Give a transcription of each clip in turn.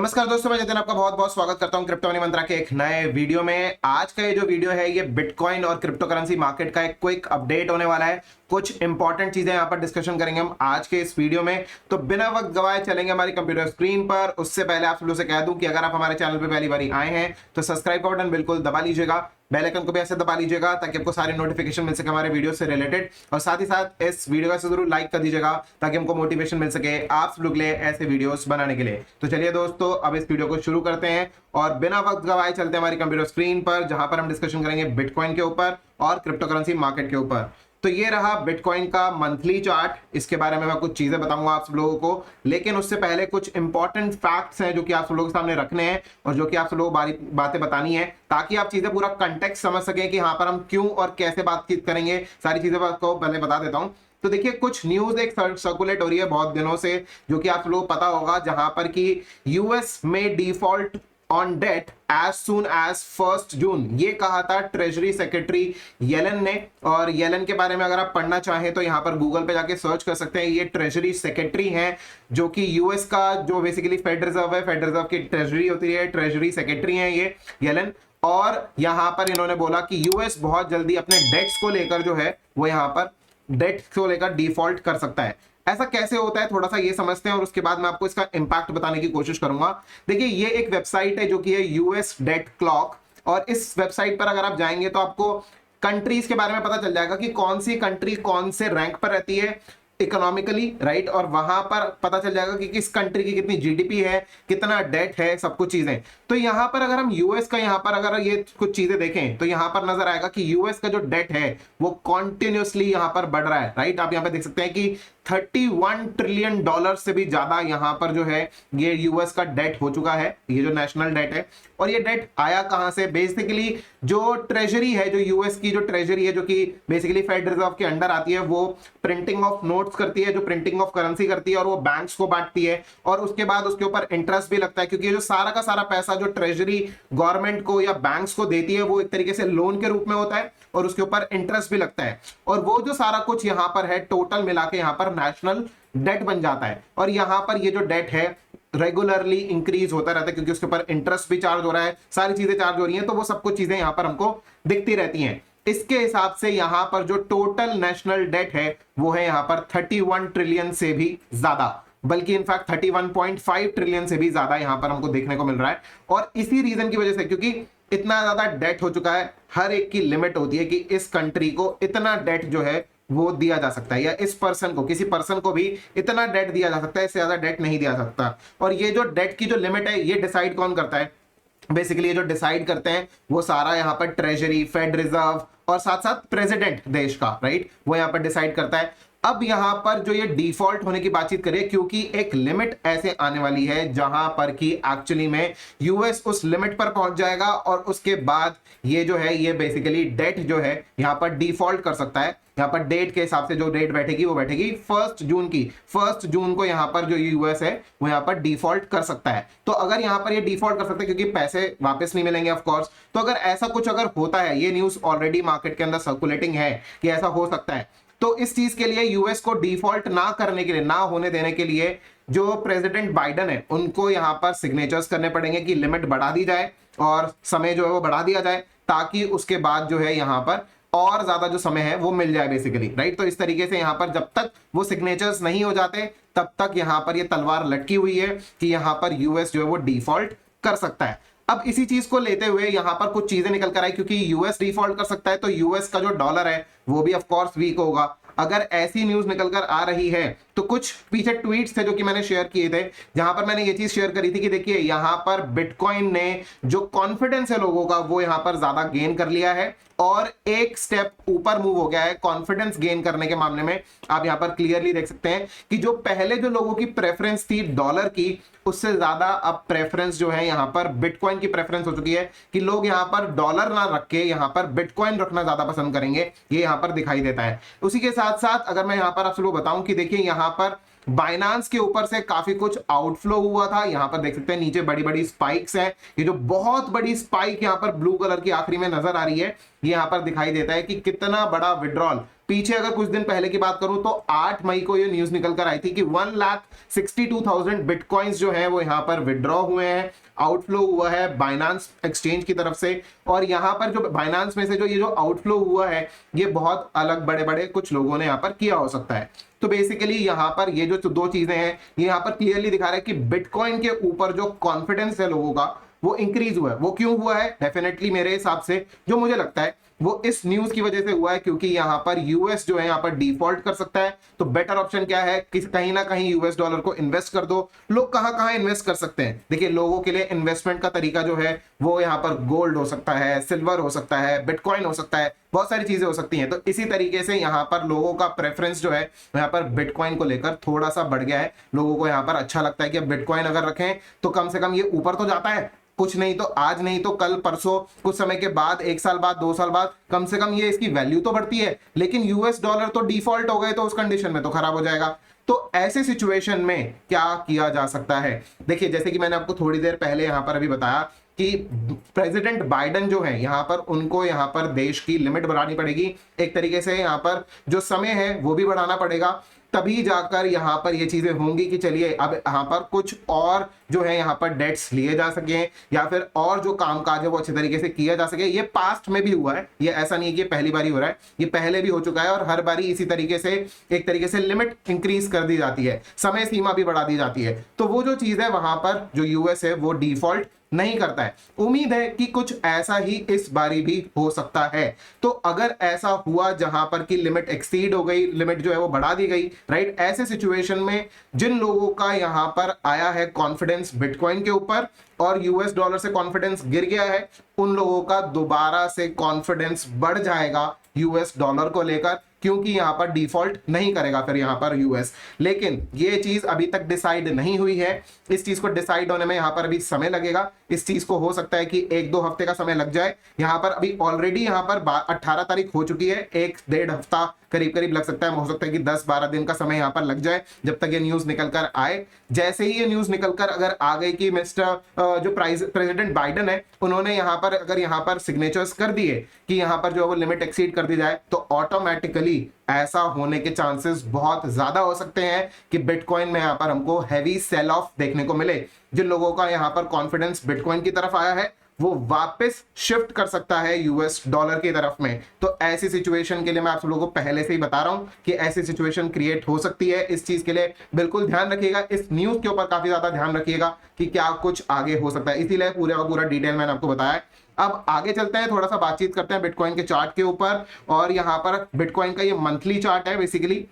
नमस्कार दोस्तों, मैं जतिन आपका बहुत बहुत स्वागत करता हूं क्रिप्टो मनी मंत्रा के एक नए वीडियो में। आज का ये जो वीडियो है ये बिटकॉइन और क्रिप्टो करेंसी मार्केट का एक क्विक अपडेट होने वाला है। कुछ इंपॉर्टेंट चीजें यहां पर डिस्कशन करेंगे हम आज के इस वीडियो में। तो बिना वक्त गवाए चलेंगे हमारी कंप्यूटर स्क्रीन पर। उससे पहले आप सब लोगों से कह दूं कि अगर आप हमारे चैनल पर पहली बार आए हैं तो सब्सक्राइब का बटन बिल्कुल दबा लीजिएगा, बेल आइकन को भी ऐसे दबा लीजिएगा ताकि आपको सारे नोटिफिकेशन मिल सके हमारे वीडियो से रिलेटेड। और साथ ही साथ इस वीडियो का जरूर लाइक कर दीजिएगा ताकि हमको मोटिवेशन मिल सके आप लोग लिए ऐसे वीडियोस बनाने के लिए। तो चलिए दोस्तों, अब इस वीडियो को शुरू करते हैं और बिना वक्त गवाए चलते हैं हमारी कंप्यूटर स्क्रीन पर, जहां पर हम डिस्कशन करेंगे बिटकॉइन के ऊपर और क्रिप्टो करेंसी मार्केट के ऊपर। तो ये रहा बिटकॉइन का मंथली चार्ट। इसके बारे में मैं कुछ चीजें बताऊंगा आप सब लोगों को, लेकिन उससे पहले कुछ इंपॉर्टेंट फैक्ट्स हैं जो कि आप सब लोगों के सामने रखने हैं और जो कि आप सब लोगों को बातें बतानी है ताकि आप चीजें पूरा कंटेक्स्ट समझ सकें कि यहाँ पर हम क्यों और कैसे बातचीत करेंगे। सारी चीजें आपको पहले बता देता हूँ। तो देखिए, कुछ न्यूज एक सर्कुलेट हो रही है बहुत दिनों से, जो कि आप लोगों को पता होगा, जहां पर कि यूएस में default on debt as soon as 1 June. ये कहा था ट्रेजरी सेक्रेटरी येलन ने। और येलन के बारे में अगर आप पढ़ना चाहें तो यहां पर गूगल पे जाके सर्च कर सकते हैं। ये ट्रेजरी सेक्रेटरी हैं, जो कि यूएस का जो बेसिकली फेडरल रिजर्व है, फेडरल रिजर्व की ट्रेजरी होती है, ट्रेजरी सेक्रेटरी हैं ये येलन। और यहां पर इन्होंने बोला कि यूएस बहुत जल्दी अपने डेट्स को लेकर जो है वो यहां पर डेट्स को लेकर डिफॉल्ट कर सकता है। ऐसा कैसे होता है थोड़ा सा ये समझते हैं और उसके बाद मैं आपको इसका इंपैक्ट बताने की कोशिश करूंगा। देखिए, ये एक वेबसाइट है जो कि है यूएस डेट क्लॉक, और इस वेबसाइट पर अगर आप जाएंगे तो आपको कंट्रीज के बारे में पता चल जाएगा कि कौन सी कंट्री कौन से रैंक पर रहती है इकोनॉमिकली, राइट। और वहां पर पता चल जाएगा कि किस कंट्री की कितनी जीडीपी है, कितना डेट है, सब कुछ चीजें। तो यहां पर अगर हम यूएस का यहाँ पर अगर ये कुछ चीजें देखें तो यहां पर नजर आएगा कि यूएस का जो डेट है वो कॉन्टिन्यूसली यहां पर बढ़ रहा है, राइट। आप यहां पर देख सकते हैं कि 31 ट्रिलियन डॉलर से भी ज्यादा यहां पर जो है ये यूएस का डेट हो चुका है, ये जो नेशनल डेट है। और ये डेट आया कहां से? बेसिकली जो ट्रेजरी है, जो यूएस की जो ट्रेजरी है, जो कि बेसिकली फेडरल रिजर्व के अंडर आती है, वो प्रिंटिंग ऑफ नोट्स करती है, जो प्रिंटिंग ऑफ करेंसी करती है, और वो बैंक्स को बांटती है। और उसके बाद उसके ऊपर इंटरेस्ट भी लगता है, क्योंकि ये जो सारा का सारा पैसा जो ट्रेजरी गवर्नमेंट को या बैंक्स को देती है वो एक तरीके से लोन के रूप में होता है और उसके ऊपर इंटरेस्ट भी लगता है। और वो जो सारा कुछ यहां पर है टोटल मिला के यहां पर नेशनल डेट बन जाता है। और यहां पर ये जो डेट है रेगुलरली इंक्रीज होता रहता है, क्योंकि उसके ऊपर इंटरेस्ट भी चार्ज हो रहा है, सारी चीजें चार्ज हो रही हैं, तो वो सब कुछ चीजें यहां पर हमको दिखती रहती हैं। इसके हिसाब से यहां पर जो टोटल नेशनल डेट है वो है यहां पर 31 ट्रिलियन से भी ज्यादा, बल्कि इनफैक्ट 31.5 ट्रिलियन से भी ज्यादा यहां पर हमको देखने को मिल रहा है। और इसी रीजन की वजह से, क्योंकि इतना ज्यादा डेट हो चुका है, हर एक की लिमिट होती है कि इस कंट्री को इतना डेट जो है वो दिया जा सकता है, या इस पर्सन को, किसी पर्सन को भी इतना डेट दिया जा सकता है, इससे ज्यादा डेट नहीं दिया सकता। और ये जो डेट की जो लिमिट है ये डिसाइड कौन करता है? बेसिकली ये जो डिसाइड करते हैं वो सारा यहाँ पर ट्रेजरी, फेड रिजर्व और साथ साथ प्रेसिडेंट देश का, राइट, वो यहाँ पर डिसाइड करता है। अब यहां पर जो ये डिफॉल्ट होने की बातचीत करें, क्योंकि एक लिमिट ऐसे आने वाली है जहां पर कि एक्चुअली में यूएस उस लिमिट पर पहुंच जाएगा और उसके बाद ये जो है ये बेसिकली डेट जो है यहां पर डिफॉल्ट कर सकता है। यहां पर डेट के हिसाब से जो डेट बैठेगी वो बैठेगी 1 जून की। 1 जून को यहां पर जो यूएस है वो यहां पर डिफॉल्ट कर सकता है। तो अगर यहां पर ये डिफॉल्ट कर सकता है क्योंकि पैसे वापस नहीं मिलेंगे ऑफ कोर्स, तो अगर ऐसा कुछ अगर होता है, ये न्यूज ऑलरेडी मार्केट के अंदर सर्कुलेटिंग है कि ऐसा हो सकता है, तो इस चीज के लिए यूएस को डिफॉल्ट ना करने के लिए, ना होने देने के लिए जो प्रेसिडेंट बाइडेन है उनको यहां पर सिग्नेचर्स करने पड़ेंगे कि लिमिट बढ़ा दी जाए और समय जो है वो बढ़ा दिया जाए, ताकि उसके बाद जो है यहां पर और ज्यादा जो समय है वो मिल जाए बेसिकली, राइट। तो इस तरीके से यहां पर जब तक वो सिग्नेचर्स नहीं हो जाते तब तक यहां पर ये तलवार लटकी हुई है कि यहां पर यूएस जो है वो डिफॉल्ट कर सकता है। अब इसी चीज को लेते हुए यहां पर कुछ चीजें निकल कर आई, क्योंकि यूएस डिफॉल्ट कर सकता है तो यूएस का जो डॉलर है वो भी ऑफ कोर्स वीक होगा। अगर ऐसी न्यूज निकलकर आ रही है तो कुछ पीछे ट्वीट्स थे जो कि मैंने शेयर किए थे, जहां पर मैंने ये चीज शेयर करी थी कि देखिए यहां पर बिटकॉइन ने जो कॉन्फिडेंस है लोगों का वो यहां पर ज्यादा गेन कर लिया है और एक स्टेप ऊपर मूव हो गया है कॉन्फिडेंस गेन करने के मामले में। आप यहां पर क्लियरली देख सकते हैं कि जो पहले जो लोगों की प्रेफरेंस थी डॉलर की, उससे ज्यादा अब प्रेफरेंस जो है यहां पर बिटकॉइन की प्रेफरेंस हो चुकी है, कि लोग यहां पर डॉलर ना रख के यहां पर बिटकॉइन रखना ज्यादा पसंद करेंगे। ये यहां पर दिखाई देता है। उसी के साथ साथ अगर मैं यहां पर आप सबको बताऊं कि देखिए यहां पर बाइनांस के ऊपर से काफी कुछ आउटफ्लो हुआ था। यहां पर देख सकते हैं नीचे बड़ी बड़ी स्पाइक्स हैं। ये जो बहुत बड़ी स्पाइक यहां पर ब्लू कलर की आखिरी में नजर आ रही है, ये यहां पर दिखाई देता है कि कितना बड़ा विड्रॉल पीछे अगर कुछ दिन पहले की बात करूं तो 8 मई को ये न्यूज निकल कर आई थी कि 1,62,000 बिटकॉइंस जो है वो यहां पर विड्रॉ हुए हैं, आउटफ्लो हुआ है बाइनांस एक्सचेंज की तरफ से। और यहां पर जो बाइनांस में से जो ये जो आउटफ्लो हुआ है ये बहुत अलग बड़े बड़े कुछ लोगों ने यहां पर किया हो सकता है। तो बेसिकली यहां पर ये जो दो चीजें हैं ये यहां पर क्लियरली दिखा रहा है कि बिटकॉइन के ऊपर जो कॉन्फिडेंस है लोगों का वो इंक्रीज हुआ है। वो क्यों हुआ है? डेफिनेटली मेरे हिसाब से जो मुझे लगता है वो इस न्यूज की वजह से हुआ है क्योंकि यहां पर यूएस जो है यहां पर डिफॉल्ट कर सकता है। तो बेटर ऑप्शन क्या है कि कहीं ना कहीं यूएस डॉलर को इन्वेस्ट कर दो। लोग कहां कहां इन्वेस्ट कर सकते हैं? देखिए, लोगों के लिए इन्वेस्टमेंट का तरीका जो है वो यहां पर गोल्ड हो सकता है, सिल्वर हो सकता है, बिटकॉइन हो सकता है, बहुत सारी चीजें हो सकती हैं। तो इसी तरीके से यहां पर लोगों का प्रेफरेंस जो है यहां पर बिटकॉइन को लेकर थोड़ा सा बढ़ गया है। लोगों को यहां पर अच्छा लगता है कि अब बिटकॉइन अगर रखें तो कम से कम ये ऊपर तो जाता है, कुछ नहीं तो आज नहीं तो कल परसों कुछ समय के बाद, 1 साल बाद, 2 साल बाद कम से कम ये इसकी वैल्यू तो बढ़ती है। लेकिन यूएस डॉलर तो डिफॉल्ट हो गए तो उस कंडीशन में तो खराब हो जाएगा। तो ऐसे सिचुएशन में क्या किया जा सकता है? देखिए, जैसे कि मैंने आपको थोड़ी देर पहले यहां पर अभी बताया कि प्रेसिडेंट बाइडेन जो है यहां पर उनको यहां पर देश की लिमिट बढ़ानी पड़ेगी। एक तरीके से यहां पर जो समय है वो भी बढ़ाना पड़ेगा, तभी जाकर यहां पर ये चीजें होंगी कि चलिए अब यहां पर कुछ और जो है यहां पर डेट्स लिए जा सके या फिर और जो कामकाज है वो अच्छे तरीके से किया जा सके। ये पास्ट में भी हुआ है, ये ऐसा नहीं है कि पहली बार ही हो रहा है, ये पहले भी हो चुका है और हर बारी इसी तरीके से एक तरीके से लिमिट इंक्रीज कर दी जाती है, समय सीमा भी बढ़ा दी जाती है। तो वो जो चीज है वहां पर जो यूएस है वो डिफॉल्ट नहीं करता है। उम्मीद है कि कुछ ऐसा ही इस बारी भी हो सकता है। तो अगर ऐसा हुआ जहां पर की लिमिट एक्सीड हो गई, लिमिट जो है वो बढ़ा दी गई, राइट, ऐसे सिचुएशन में जिन लोगों का यहां पर आया है कॉन्फिडेंस बिटकॉइन के ऊपर और यूएस डॉलर से कॉन्फिडेंस गिर गया है, उन लोगों का दोबारा से कॉन्फिडेंस बढ़ जाएगा यूएस डॉलर को लेकर, क्योंकि यहां पर डिफॉल्ट नहीं करेगा फिर यहां पर यूएस। लेकिन ये चीज अभी तक डिसाइड नहीं हुई है, इस चीज को डिसाइड होने में यहां पर अभी समय लगेगा। इस चीज को हो सकता है कि 1-2 हफ्ते का समय लग जाए। यहां पर अभी ऑलरेडी यहां पर 18 तारीख हो चुकी है, 1-1.5 हफ्ता करीब करीब लग सकता है। हो सकता है कि 10-12 दिन का समय यहां पर लग जाए जब तक ये न्यूज निकल कर आए। जैसे ही ये न्यूज निकल कर अगर आ गई कि मिस्टर जो प्रेसिडेंट बाइडेन है उन्होंने यहां पर अगर यहां पर सिग्नेचर्स कर दिए कि यहां पर जो वो लिमिट एक्सीड कर दी जाए, तो ऑटोमेटिकली ऐसा होने के चांसेस बहुत ज्यादा हो सकते हैं कि बिटकॉइन में यहां पर हमको हैवी सेल ऑफ देखने को मिले। जिन लोगों का यहां पर कॉन्फिडेंस बिटकॉइन की तरफ आया है वो वापस शिफ्ट कर सकता है यूएस डॉलर की तरफ में। तो ऐसी सिचुएशन के लिए मैं आप सब लोगों को पहले से ही बता रहा हूं कि ऐसी सिचुएशन क्रिएट हो सकती है। इस चीज के लिए बिल्कुल ध्यान रखिएगा, इस न्यूज के ऊपर काफी ज्यादा ध्यान रखिएगा कि क्या कुछ आगे हो सकता है, इसीलिए पूरा का पूरा डिटेल मैंने आपको बताया है। अब आगे चलते हैं, थोड़ा सा बातचीत करते हैं बिटकॉइन के चार्ट के ऊपर। और यहां पर बिटकॉइन का ये मंथली चार्ट है। बेसिकली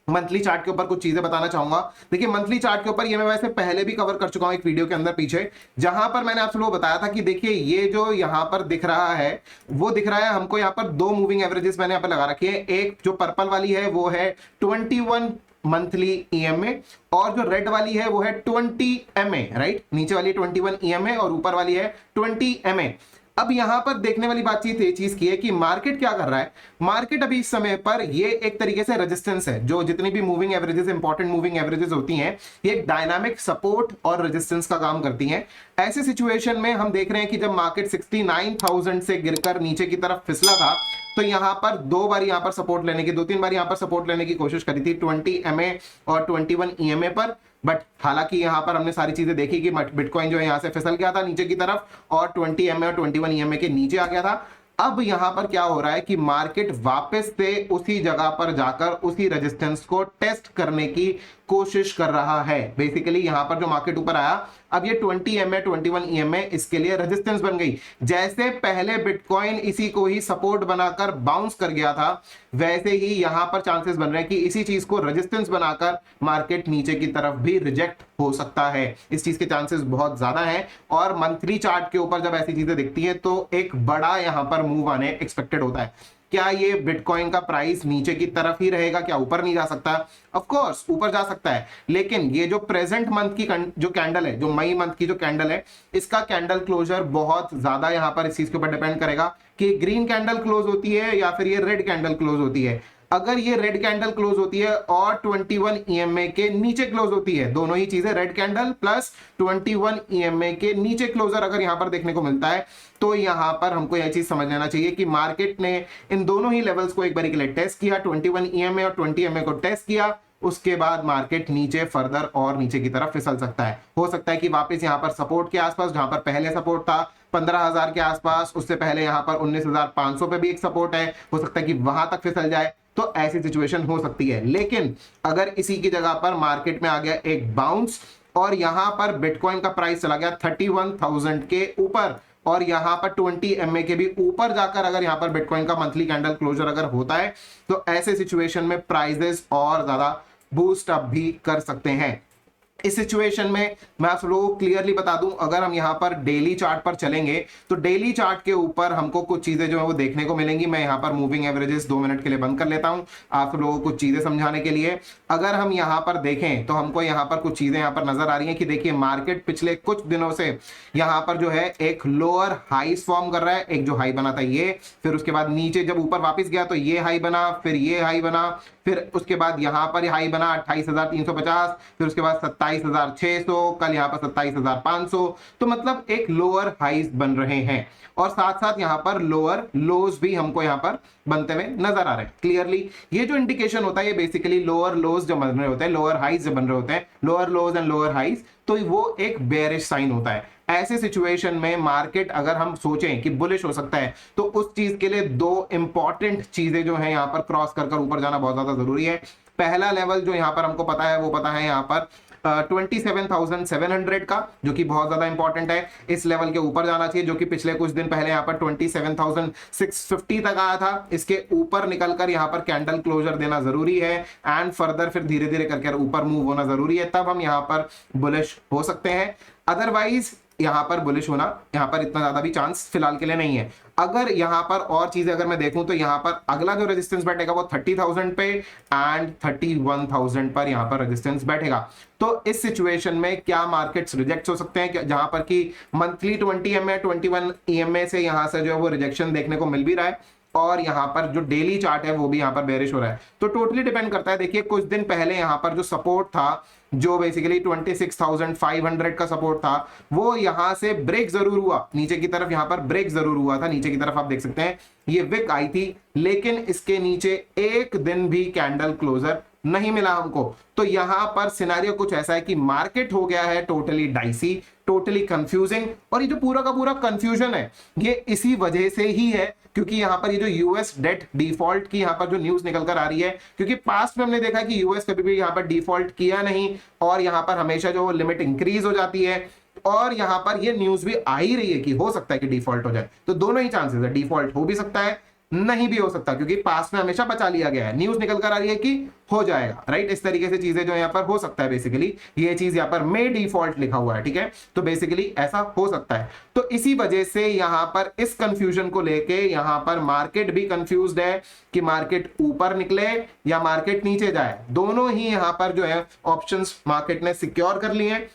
मंथली चार्ट के ऊपर कुछ चीजें बताना चाहूंगा। देखिए, मंथली चार्ट के ऊपर ये मैं वैसे पहले भी कवर कर चुका हूं एक वीडियो के अंदर पीछे, जहां पर मैंने आप लोगों को बताया था कि देखिए ये जो यहां पर दिख रहा है वो दिख रहा है हमको यहां पर 2 मूविंग एवरेजेस मैंने यहां पर लगा रखी है। एक जो पर्पल वाली है वो है 21 मंथली ईएमए और जो रेड वाली है वो है 20 एमए, राइट। नीचे वाली 21 ईएमए और ऊपर वाली है 20 एमए। अब यहां पर देखने वाली बातचीत ये चीज की है कि मार्केट क्या कर रहा है। मार्केट अभी इस समय पर ये एक तरीके से रेजिस्टेंस है। जो जितनी भी moving averages, important moving averages होती हैं, ये एक डायनामिक सपोर्ट और रेजिस्टेंस का काम करती हैं। ऐसे सिचुएशन में हम देख रहे हैं कि जब मार्केट 69,000 से गिरकर नीचे की तरफ फिसला था तो यहां पर 2 बार यहां पर सपोर्ट लेने की, 2-3 बार यहां पर सपोर्ट लेने की कोशिश करी थी 20 एमए और 21 ईएमए पर। बट हालांकि यहां पर हमने सारी चीजें देखी कि बिटकॉइन जो है यहां से फिसल गया था नीचे की तरफ और 20 एमए और 21 ईएमए के नीचे आ गया था। अब यहां पर क्या हो रहा है कि मार्केट वापस से उसी जगह पर जाकर उसी रेजिस्टेंस को टेस्ट करने की कोशिश कर रहा है। बेसिकली यहां पर जो मार्केट ऊपर आया, अब ये 20 एमए 21 ईएमए इसके लिए रेजिस्टेंस बन गई। जैसे पहले बिटकॉइन इसी को ही सपोर्ट बनाकर बाउंस कर गया था, वैसे ही यहां पर चांसेस बन रहे हैं कि इसी चीज को रेजिस्टेंस बनाकर मार्केट नीचे की तरफ भी रिजेक्ट हो सकता है। इस चीज के चांसेस बहुत ज्यादा हैं और मंथली चार्ट के ऊपर जब ऐसी चीजें दिखती हैं तो एक बड़ा यहां पर मूव आने एक्सपेक्टेड होता है। क्या ये बिटकॉइन का प्राइस नीचे की तरफ ही रहेगा? क्या ऊपर नहीं जा सकता? ऑफ कोर्स ऊपर जा सकता है, लेकिन ये जो प्रेजेंट मंथ की जो कैंडल है, जो मई मंथ की जो कैंडल है, इसका कैंडल क्लोजर बहुत ज्यादा यहां पर इस चीज के ऊपर डिपेंड करेगा कि ग्रीन कैंडल क्लोज होती है या फिर ये रेड कैंडल क्लोज होती है। अगर ये रेड कैंडल क्लोज होती है और 21 EMA के नीचे क्लोज होती है, दोनों ही चीजें रेड कैंडल प्लस 21 EMA के नीचे क्लोजर अगर यहां पर देखने को मिलता है, तो यहां पर हमको यह चीज समझ लेना चाहिए कि मार्केट ने इन दोनों ही लेवल्स को एक बार के लिए टेस्ट किया, 21 EMA और 20 EMA को टेस्ट किया, उसके बाद मार्केट नीचे फर्दर और नीचे की तरफ फिसल सकता है। हो सकता है कि वापस यहां पर सपोर्ट के आसपास, जहां पर पहले सपोर्ट था 15,000 के आसपास, उससे पहले यहां पर 19,500 पे भी एक सपोर्ट है, हो सकता है कि वहां तक फिसल जाए, तो ऐसी सिचुएशन हो सकती है। लेकिन अगर इसी की जगह पर मार्केट में आ गया एक बाउंस और यहां पर बिटकॉइन का प्राइस चला गया 31,000 के ऊपर और यहां पर 20 MA के भी ऊपर जाकर अगर यहां पर बिटकॉइन का मंथली कैंडल क्लोजर अगर होता है, तो ऐसे सिचुएशन में प्राइसेस और ज्यादा बूस्ट अप भी कर सकते हैं। इस सिचुएशन में मैं आप लोगों को क्लियरली बता दूं, अगर हम यहां पर डेली चार्ट पर चलेंगे तो डेली चार्ट के ऊपर हमको कुछ चीजें जो है वो देखने को मिलेंगी। मैं यहां पर मूविंग एवरेजेस 2 मिनट के लिए बंद कर लेता हूं आप लोगों को कुछ चीजें समझाने के लिए। अगर हम यहां पर देखें तो हमको यहां पर कुछ चीजें यहां पर नजर आ रही हैं कि देखिए मार्केट पिछले कुछ दिनों से यहां पर जो है एक लोअर हाईस फॉर्म कर रहा है। एक जो हाई बना था ये, फिर उसके बाद नीचे जब ऊपर वापस गया तो ये हाई बना, फिर ये हाई बना, फिर उसके बाद यहां पर हाई बना 28,350, फिर उसके बाद 27,600, कल यहां पर 27,500। तो मतलब एक लोअर हाईज बन रहे हैं और साथ साथ यहां पर लोअर लोज भी हमको यहां पर बनते हुए नजर आ रहे हैं। क्लियरली ये जो इंडिकेशन होता है ये बेसिकली लोअर लोज जो बन रहे होते हैं, लोअर हाईज जो बन रहे होते हैं, lower lodge and lower highs, तो वो एक बेयरिश साइन होता है। ऐसे सिचुएशन में मार्केट अगर हम सोचें कि बुलिश हो सकता है, तो उस चीज के लिए दो इंपॉर्टेंट चीजें जो है यहां पर क्रॉस कर ऊपर जाना बहुत ज्यादा जरूरी है। पहला लेवल जो यहां पर हमको पता है वो पता है यहां पर 27,700 का, जो कि बहुत ज्यादा इंपॉर्टेंट है। इस लेवल के ऊपर जाना चाहिए, जो कि पिछले कुछ दिन पहले यहां पर 27,650 तक आया था। इसके ऊपर निकलकर यहां पर कैंडल क्लोजर देना जरूरी है एंड फर्दर फिर धीरे धीरे करके ऊपर मूव होना जरूरी है, तब हम यहां पर बुलिश हो सकते हैं। अदरवाइज यहां पर बुलिश होना यहां पर इतना ज्यादा भी चांस फिलहाल के लिए नहीं है। अगर यहां पर और चीजें अगर मैं देखूं तो यहां पर अगला जो रेजिस्टेंस बैठेगा वो 30,000 पे एंड 31,000 पर यहां पर रेजिस्टेंस बैठेगा। तो इस सिचुएशन में क्या मार्केट्स रिजेक्ट हो सकते हैं, जहां पर कि मंथली 20 EMA 21 EMA से यहां से जो है वो रिजेक्शन देखने को मिल भी रहा है और यहां पर जो डेली चार्ट है वो भी यहां पर बेरिश हो रहा है। तो टोटली डिपेंड करता है। देखिए कुछ दिन पहले यहां पर जो सपोर्ट था, जो बेसिकली 26,500 का सपोर्ट था, वो यहां से ब्रेक जरूर हुआ नीचे की तरफ, यहां पर ब्रेक जरूर हुआ था नीचे की तरफ, आप देख सकते हैं ये विक आई थी, लेकिन इसके नीचे एक दिन भी कैंडल क्लोजर नहीं मिला हमको। तो यहां पर सिनेरियो कुछ ऐसा है कि मार्केट हो गया है टोटली डाइसी, टोटली कंफ्यूजिंग, और ये जो पूरा का पूरा कंफ्यूजन है ये इसी वजह से ही है क्योंकि यहां पर ये जो यूएस डेट डिफॉल्ट की यहां पर जो न्यूज निकल कर आ रही है, क्योंकि पास्ट में हमने देखा कि यूएस कभी भी यहां पर डिफॉल्ट किया नहीं और यहां पर हमेशा जो लिमिट इंक्रीज हो जाती है, और यहां पर ये न्यूज भी आ ही रही है कि हो सकता है कि डिफॉल्ट हो जाए। तो दोनों ही चांसेस है, डिफॉल्ट हो भी सकता है, नहीं भी हो सकता, क्योंकि पास्ट में हमेशा बचा लिया गया है। न्यूज निकल कर आ रही है कि हो जाएगा, राइट। इस तरीके से चीजें जो यहाँ पर हो सकता है, बेसिकली ये चीज यहाँ पर मे डिफॉल्ट लिखा हुआ है, ठीक है, तो बेसिकली ऐसा हो सकता है। तो इसी वजह से यहां पर इस कंफ्यूजन को लेके यहां पर मार्केट भी कंफ्यूज्ड है कि मार्केट ऊपर निकले या मार्केट नीचे जाए। दोनों ही यहां पर जो है ऑप्शंस मार्केट ने सिक्योर कर लिए हैं।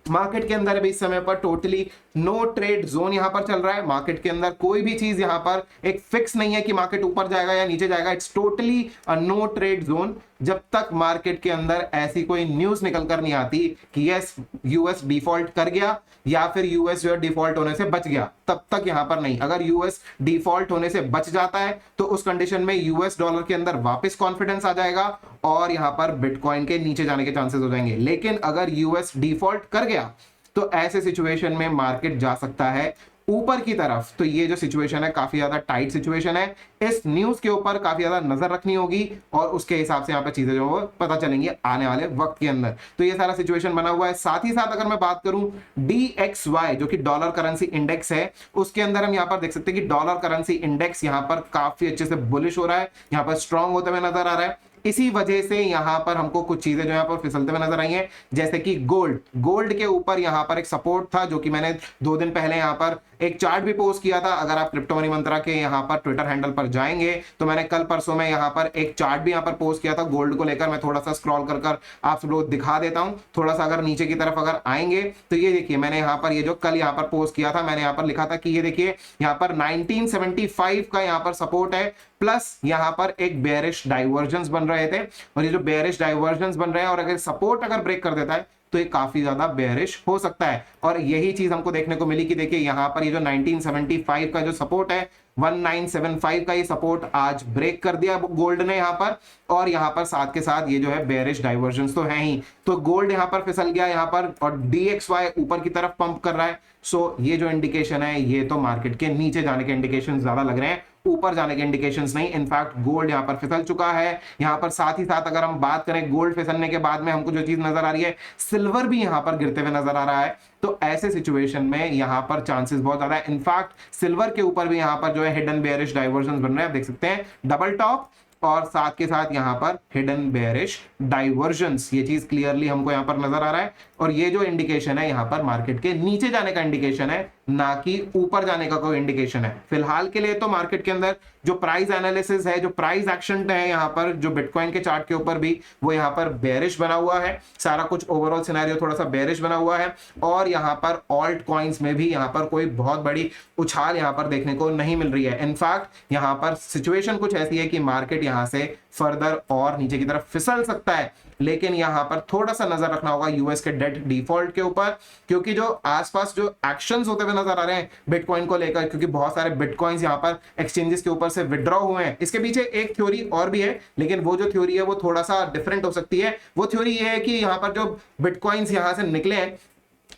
मार्केट के अंदर अभी इस समय पर टोटली नो ट्रेड जोन यहां पर चल रहा है। मार्केट के अंदर कोई भी चीज यहां पर एक फिक्स नहीं है कि मार्केट ऊपर जाएगा या नीचे जाएगा। It's totally a no trade zone, जब तक मार्केट के अंदर ऐसी कोई न्यूज निकल कर नहीं आती कि यस यूएस डिफॉल्ट कर गया या फिर यूएस जो है डिफॉल्ट होने से बच गया, तब तक यहां पर नहीं। अगर यूएस डिफॉल्ट होने से बच जाता है तो उस कंडीशन में यूएस डॉलर के अंदर वापस कॉन्फिडेंस आ जाएगा और यहां पर बिटकॉइन के नीचे जाने के चांसेस हो जाएंगे। लेकिन अगर यूएस डिफॉल्ट कर गया तो ऐसे सिचुएशन में मार्केट जा सकता है ऊपर की तरफ। तो ये जो सिचुएशन है काफी ज्यादा टाइट सिचुएशन है। इस न्यूज के ऊपर काफी ज्यादा नजर रखनी होगी और उसके हिसाब से यहाँ पे चीजें जो है पता चलेंगी आने वाले वक्त के अंदर। तो ये सारा सिचुएशन बना हुआ है। साथ ही साथ अगर मैं बात करूं DXY जो कि डॉलर करेंसी इंडेक्स है, उसके अंदर हम यहाँ पर देख सकते हैं कि डॉलर करेंसी इंडेक्स यहाँ पर काफी अच्छे से बुलिश हो रहा है, यहाँ पर स्ट्रॉन्ग होते हुए नजर आ रहा है। इसी वजह से यहां पर हमको कुछ चीजें जो यहाँ पर फिसलते हुए नजर आई हैं, जैसे कि गोल्ड के ऊपर यहां पर एक सपोर्ट था, जो कि मैंने 2 दिन पहले यहां पर एक चार्ट भी पोस्ट किया था। अगर आप क्रिप्टो मनी मंत्रा के यहां पर ट्विटर हैंडल पर जाएंगे तो मैंने कल परसों में यहां पर एक चार्ट भी यहां पर पोस्ट किया था गोल्ड को लेकर। मैं थोड़ा सा स्क्रॉल कर आप सब लोग दिखा देता हूं। थोड़ा सा अगर नीचे की तरफ अगर आएंगे तो ये देखिए, मैंने यहां पर ये जो कल यहां पर पोस्ट किया था, मैंने यहां पर लिखा था कि ये देखिए यहां पर 1975 का यहां पर सपोर्ट है प्लस यहां पर एक बेयरिश डाइवर्जेंस बन रहे थे, और ये जो बेयरिश डाइवर्जेंस बन रहे हैं और अगर सपोर्ट अगर ब्रेक कर देता है तो ये काफी ज्यादा बेयरिश हो सकता है। और यही चीज हमको देखने को मिली कि देखिए यहां पर ये जो 1975 का जो सपोर्ट है, 1975 का ये सपोर्ट आज ब्रेक कर दिया गोल्ड ने यहां पर, और यहां पर साथ के साथ ये जो है बेयरिश डाइवर्जेंस तो है ही, तो गोल्ड यहां पर फिसल गया यहां पर, और DXY ऊपर की तरफ पंप कर रहा है। सो ये जो इंडिकेशन है ये तो मार्केट के नीचे जाने के इंडिकेशन ज्यादा लग रहे हैं, ऊपर जाने के इंडिकेशंस नहीं। इनफैक्ट गोल्ड यहां पर फिसल चुका है यहां पर। साथ ही साथ अगर हम बात करें गोल्ड फिसलने के बाद में हमको जो चीज नजर आ रही है, सिल्वर भी यहां पर गिरते हुए नजर आ रहा है। तो ऐसे सिचुएशन में यहां पर चांसेस बहुत ज्यादा है। इनफैक्ट सिल्वर के ऊपर भी यहां पर जो है हिडन बेयरिश डाइवर्जेंस बन रहे हैं, आप देख सकते हैं डबल टॉप और साथ के साथ यहां पर हिडन बेयरिश डाइवर्जेंस, ये चीज क्लियरली हमको यहां पर नजर आ रहा है। और ये जो इंडिकेशन है यहां पर मार्केट के नीचे जाने का इंडिकेशन है, ना कि ऊपर जाने का कोई इंडिकेशन है। फिलहाल के लिए तो मार्केट के अंदर जो प्राइस एनालिसिस है, जो प्राइस एक्शन है यहां पर, जो बिटकॉइन के चार्ट के ऊपर भी वो यहां पर बेयरिश बना हुआ है, सारा कुछ ओवरऑल सिनेरियो थोड़ा सा बेयरिश बना हुआ है। और यहां पर ऑल्ट कॉइन्स में भी यहां पर कोई बहुत बड़ी उछाल यहां पर देखने को नहीं मिल रही है। इनफैक्ट यहां पर सिचुएशन कुछ ऐसी है कि मार्केट यहां से फर्दर और नीचे की तरफ फिसल सकता है, लेकिन यहां पर थोड़ा सा नजर रखना होगा यूएस के डेट डिफॉल्ट के ऊपर, क्योंकि जो आसपास जो एक्शंस होते हुए नजर आ रहे हैं बिटकॉइन को लेकर, क्योंकि बहुत सारे बिटकॉइंस यहां पर एक्सचेंजेस के ऊपर से विड्रॉ हुए हैं। इसके पीछे एक थ्योरी और भी है, लेकिन वो जो थ्योरी है वो थोड़ा सा डिफरेंट हो सकती है। वो थ्योरी ये है कि यहां पर जो बिटकॉइंस यहां से निकले हैं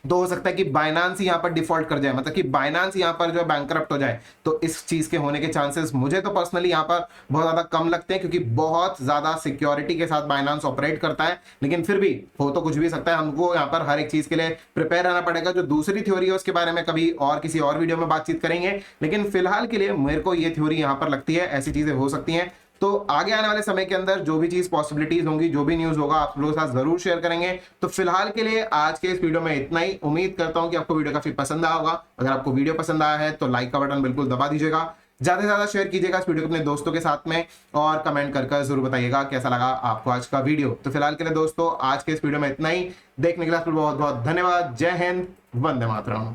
तो हो सकता है कि बाइनांस यहां पर डिफॉल्ट कर जाए, मतलब कि बाइनांस यहां पर जो है बैंकरप्ट हो जाए। तो इस चीज के होने के चांसेस मुझे तो पर्सनली यहां पर बहुत ज्यादा कम लगते हैं, क्योंकि बहुत ज्यादा सिक्योरिटी के साथ बाइनांस ऑपरेट करता है। लेकिन फिर भी हो तो कुछ भी सकता है, हमको यहां पर हर एक चीज के लिए प्रिपेयर रहना पड़ेगा। जो दूसरी थ्योरी है उसके बारे में कभी और किसी और वीडियो में बातचीत करेंगे, लेकिन फिलहाल के लिए मेरे को ये थ्योरी यहां पर लगती है, ऐसी चीजें हो सकती हैं। तो आगे आने वाले समय के अंदर जो भी चीज पॉसिबिलिटीज होंगी, जो भी न्यूज होगा आप लोगों के साथ जरूर शेयर करेंगे। तो फिलहाल के लिए आज के इस वीडियो में इतना ही। उम्मीद करता हूं कि आपको वीडियो काफी पसंद आया होगा। अगर आपको वीडियो पसंद आया है तो लाइक का बटन बिल्कुल दबा दीजिएगा, ज्यादा से ज्यादा शेयर कीजिएगा इस वीडियो को अपने दोस्तों के साथ में, और कमेंट कर जरूर बताइएगा कैसा लगा आपको आज का वीडियो। तो फिलहाल के लिए दोस्तों आज के इस वीडियो में इतना ही। देखने के लिए आपको बहुत बहुत धन्यवाद। जय हिंद, वंदे मातरम।